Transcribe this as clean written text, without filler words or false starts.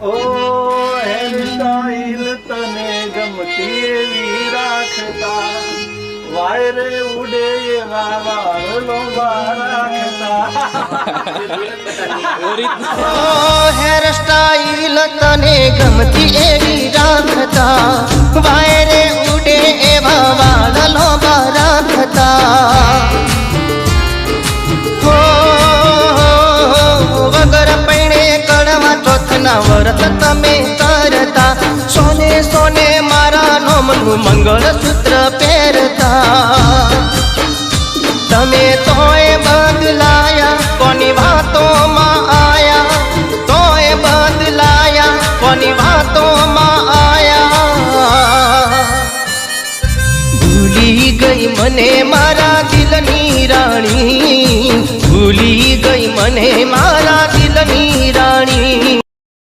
ઓ hairstyle તને ગમતી એવી રાખતા, વાયરે ઉડે એવા વાળ લોબા રાખતા. હેર સ્ટાઈલ તને ગમતી એવી રાખતા, વાયરે ઉડે એવા વાળ લોબા રાખતા. હો વગર પૈણે કડવા ચોથના વ્રત તમે કરતા, સોને સોને મારા નોમનું મંગળસૂત્ર પહેરતા. તમે તોય બદલાયા કોની વાતોમાં આયા, તોય બદલાયા કોની વાતોમાં આયા. ભૂલી ગઈ મને મારા દિલની રાણી, ભૂલી ગઈ મને મારા